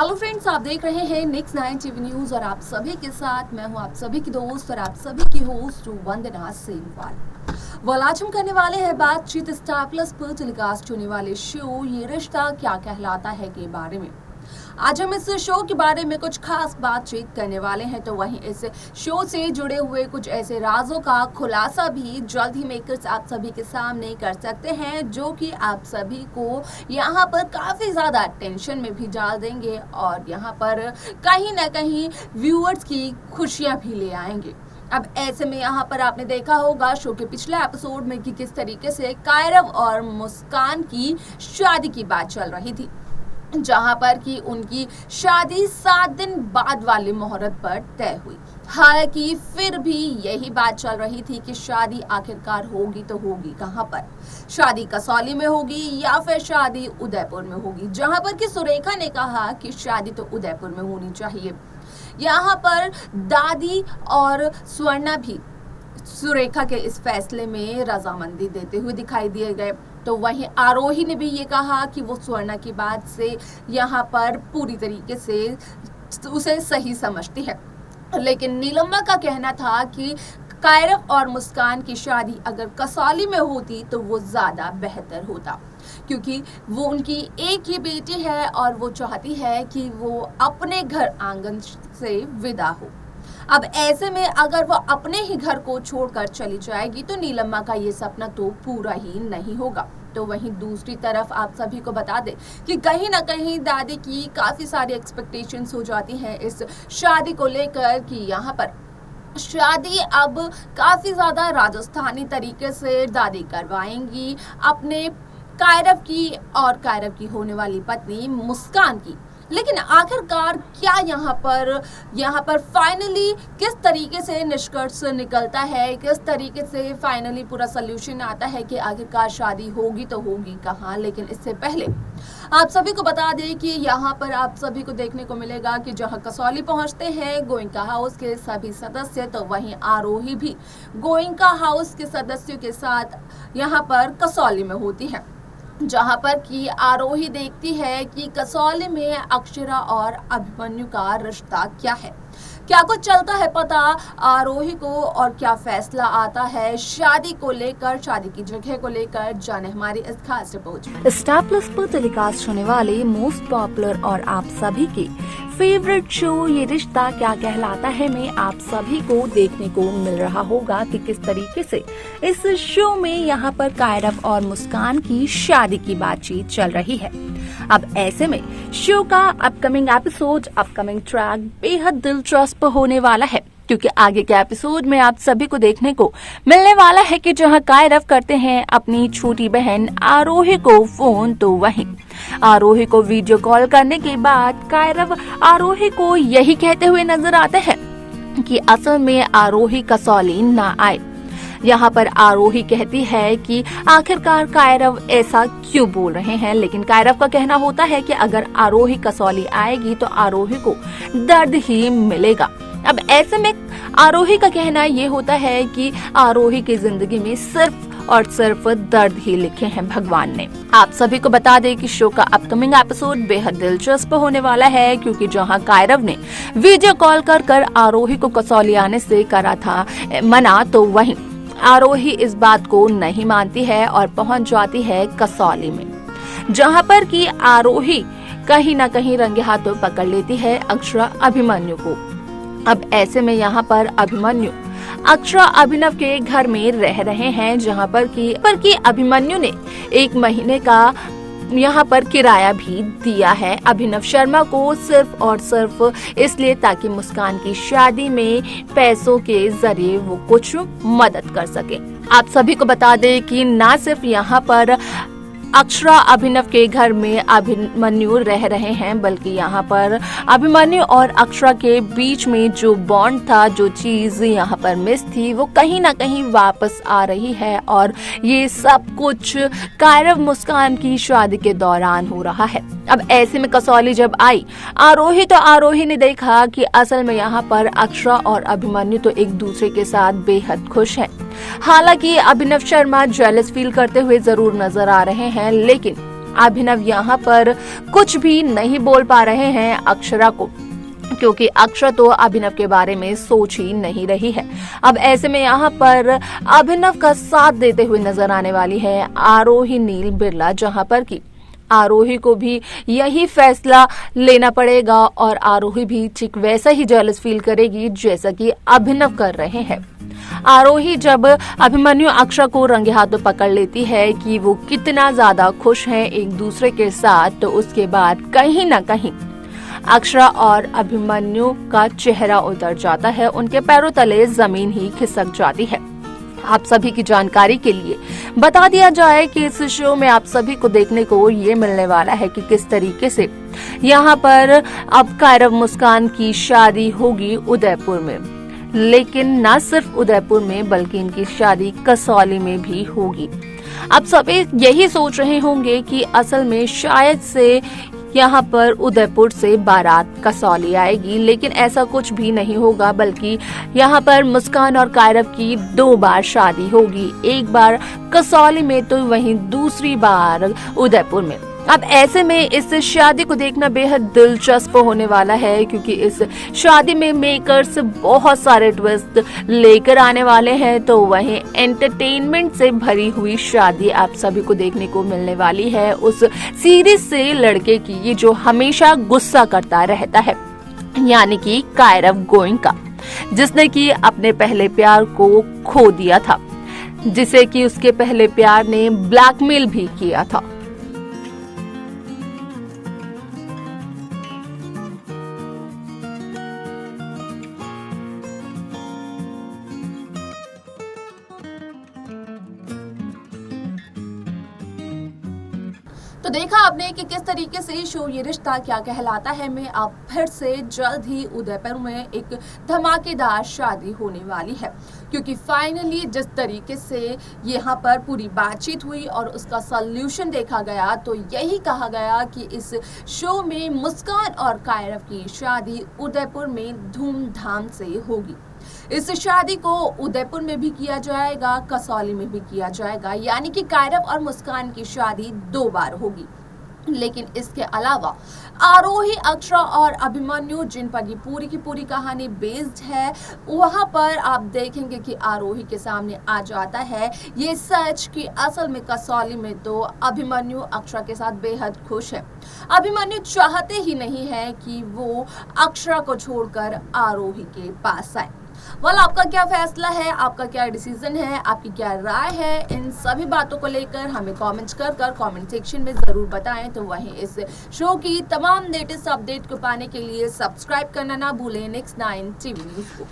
Hello friends, आप देख रहे हैं नेक्स्ट 9 टीवी न्यूज और आप सभी के साथ मैं हूं आप सभी की दोस्त और आप सभी की होस्ट वंदना सेमवाल। आज हम करने वाले हैं बातचीत स्टार प्लस पर टेलीकास्ट होने वाले शो ये रिश्ता क्या कहलाता है के बारे में। आज हम इस शो के बारे में कुछ खास बातचीत करने वाले हैं, तो वहीं इस शो से जुड़े हुए कुछ ऐसे राजों का खुलासा भी जल्द ही मेकर्स आप सभी के सामने कर सकते हैं, जो कि आप सभी को यहाँ पर काफी ज्यादा टेंशन में भी डाल देंगे और यहाँ पर कहीं ना कहीं व्यूअर्स की खुशियां भी ले आएंगे। अब ऐसे में यहाँ पर आपने देखा होगा शो के पिछले एपिसोड में कि किस तरीके से कायरव और मुस्कान की शादी की बात चल रही थी, जहां पर कि उनकी शादी 7 दिन बाद वाली मुहूर्त पर तय हुई। हालांकि फिर भी यही बात चल रही थी कि शादी आखिरकार होगी तो होगी कहां पर, शादी कसौली में होगी या फिर शादी उदयपुर में होगी, जहां पर कि सुरेखा ने कहा कि शादी तो उदयपुर में होनी चाहिए। यहाँ पर दादी और स्वर्णा भी सुरेखा के इस फैसले में रजामंदी देते हुए दिखाई दिए गए। तो वहीं आरोही ने भी ये कहा कि वो स्वर्णा की बात से यहाँ पर पूरी तरीके से उसे सही समझती है, लेकिन नीलम्मा का कहना था कि कायरव और मुस्कान की शादी अगर कसौली में होती तो वो ज्यादा बेहतर होता, क्योंकि वो उनकी एक ही बेटी है और वो चाहती है कि वो अपने घर आंगन से विदा हो। अब ऐसे में अगर वो अपने ही घर को छोड़कर चली जाएगी तो नीलम्मा का ये सपना तो पूरा ही नहीं होगा। तो वहीं दूसरी तरफ आप सभी को बता दें कि कहीं ना कहीं दादी की काफी सारी एक्सपेक्टेशंस हो जाती हैं इस शादी को लेकर कि यहाँ पर शादी अब काफी ज्यादा राजस्थानी तरीके से दादी करवाएंगी अपने कायरव की और कायरव की होने वाली पत्नी मुस्कान की। लेकिन आखिरकार क्या यहाँ पर फाइनली किस तरीके से निष्कर्ष निकलता है, किस तरीके से फाइनली पूरा सोल्यूशन आता है कि आखिरकार शादी होगी तो होगी कहाँ। लेकिन इससे पहले आप सभी को बता दें कि यहाँ पर आप सभी को देखने को मिलेगा कि जहाँ कसौली पहुँचते हैं गोइंका हाउस के सभी सदस्य, तो वहीं आरोही भी गोइंका हाउस के सदस्यों के साथ यहाँ पर कसौली में होती है, जहां पर कि आरोही देखती है कि कसौली में अक्षरा और अभिमन्यु का रिश्ता क्या है, क्या कुछ चलता है पता आरोही को और क्या फैसला आता है शादी को लेकर, शादी की जगह को लेकर। जाने हमारी इस खास रिपोर्ट। स्टार प्लस पर टेलीकास्ट होने वाले मोस्ट पॉपुलर और आप सभी के फेवरेट शो ये रिश्ता क्या कहलाता है में आप सभी को देखने को मिल रहा होगा कि किस तरीके से इस शो में यहाँ पर कायरव और मुस्कान की शादी की बातचीत चल रही है। अब ऐसे में शो का अपकमिंग एपिसोड, अपकमिंग ट्रैक बेहद दिलचस्प होने वाला है, क्योंकि आगे के एपिसोड में आप सभी को देखने को मिलने वाला है कि जहां कायरव करते हैं अपनी छोटी बहन आरोही को फोन, तो वहीं आरोही को वीडियो कॉल करने के बाद कायरव आरोही को यही कहते हुए नजर आते हैं कि असल में आरोही कसौली ना आए। यहाँ पर आरोही कहती है कि आखिरकार कायरव ऐसा क्यों बोल रहे हैं, लेकिन कायरव का कहना होता है कि अगर आरोही कसौली आएगी तो आरोही को दर्द ही मिलेगा। अब ऐसे में आरोही का कहना ये होता है कि आरोही की जिंदगी में सिर्फ और सिर्फ दर्द ही लिखे हैं भगवान ने। आप सभी को बता दें कि शो का अपकमिंग एपिसोड बेहद दिलचस्प होने वाला है, क्योंकि जहां कायरव ने वीडियो कॉल कर आरोही को कसौली आने से करा था मना, तो वहीं आरोही इस बात को नहीं मानती है और पहुंच जाती है कसौली में, जहां पर कि आरोही कहीं न कहीं रंगे हाथों पकड़ लेती है अक्षरा अभिमन्यु को। अब ऐसे में यहाँ पर अभिमन्यु अक्षरा अभिनव के घर में रह रहे हैं, जहाँ पर कि अभिमन्यु ने 1 महीने का यहाँ पर किराया भी दिया है अभिनव शर्मा को, सिर्फ और सिर्फ इसलिए ताकि मुस्कान की शादी में पैसों के जरिए वो कुछ मदद कर सके। आप सभी को बता दें कि ना सिर्फ यहाँ पर अक्षरा अभिनव के घर में अभिमन्यु रह रहे हैं, बल्कि यहाँ पर अभिमन्यु और अक्षरा के बीच में जो बॉन्ड था, जो चीज यहाँ पर मिस थी, वो कहीं ना कहीं वापस आ रही है और ये सब कुछ कायरव मुस्कान की शादी के दौरान हो रहा है। अब ऐसे में कसौली जब आई आरोही ने देखा कि असल में यहाँ पर अक्षरा और अभिमन्यु तो एक दूसरे के साथ बेहद खुश हैं। हालांकि अभिनव शर्मा जेलस फील करते हुए जरूर नजर आ रहे हैं, लेकिन अभिनव यहाँ पर कुछ भी नहीं बोल पा रहे हैं अक्षरा को, क्योंकि अक्षरा तो अभिनव के बारे में सोच ही नहीं रही है। अब ऐसे में यहाँ पर अभिनव का साथ देते हुए नजर आने वाली है आरोही नील बिरला, जहाँ पर कि आरोही को भी यही फैसला लेना पड़ेगा और आरोही भी ठीक वैसा ही जेलस फील करेगी जैसा कि अभिनव कर रहे हैं। आरोही जब अभिमन्यु अक्षरा को रंगे हाथों पकड़ लेती है कि वो कितना ज्यादा खुश हैं एक दूसरे के साथ, तो उसके बाद कहीं ना कहीं अक्षरा और अभिमन्यु का चेहरा उतर जाता है, उनके पैरों तले जमीन ही खिसक जाती है। आप सभी की जानकारी के लिए बता दिया जाए कि इस शो में आप सभी को देखने को ये मिलने वाला है कि किस तरीके से यहाँ पर अब कायरव मुस्कान की शादी होगी उदयपुर में, लेकिन न सिर्फ उदयपुर में बल्कि इनकी शादी कसौली में भी होगी। अब सभी यही सोच रहे होंगे कि असल में शायद से यहाँ पर उदयपुर से बारात कसौली आएगी, लेकिन ऐसा कुछ भी नहीं होगा, बल्कि यहाँ पर मुस्कान और कायरव की 2 बार शादी होगी, एक बार कसौली में तो वहीं दूसरी बार उदयपुर में। अब ऐसे में इस शादी को देखना बेहद दिलचस्प होने वाला है, क्योंकि इस शादी में मेकर्स बहुत सारे ट्विस्ट लेकर आने वाले हैं, तो वहीं एंटरटेनमेंट से भरी हुई शादी आप सभी को देखने को मिलने वाली है उस सीरीज से लड़के की, ये जो हमेशा गुस्सा करता रहता है, यानी कि कायरव गोयनका, जिसने कि अपने पहले प्यार को खो दिया था, जिसे कि उसके पहले प्यार ने ब्लैकमेल भी किया था। तो देखा आपने कि किस तरीके से शो ये रिश्ता क्या कहलाता है में अब फिर से जल्द ही उदयपुर में एक धमाकेदार शादी होने वाली है, क्योंकि फाइनली जिस तरीके से यहाँ पर पूरी बातचीत हुई और उसका सॉल्यूशन देखा गया, तो यही कहा गया कि इस शो में मुस्कान और कायरव की शादी उदयपुर में धूमधाम से होगी। इस शादी को उदयपुर में भी किया जाएगा, कसौली में भी किया जाएगा, यानी कि कायरव और मुस्कान की शादी 2 बार होगी। लेकिन इसके अलावा आरोही, अक्षरा और अभिमन्यु, जिन पर ये पूरी की पूरी कहानी बेस्ड है, वहां पर आप देखेंगे कि आरोही के सामने आ जाता है ये सच कि असल में कसौली में तो अभिमन्यु अक्षरा के साथ बेहद खुश है। अभिमन्यु चाहते ही नहीं है कि वो अक्षरा को छोड़कर आरोही के पास आए। आपका क्या फैसला है, आपका क्या डिसीजन है, आपकी क्या राय है, इन सभी बातों को लेकर हमें कमेंट्स कर कमेंट सेक्शन में जरूर बताएं। तो वहीं इस शो की तमाम लेटेस्ट अपडेट को पाने के लिए सब्सक्राइब करना ना भूलें नेक्स्ट 9 टीवी न्यूज़ को।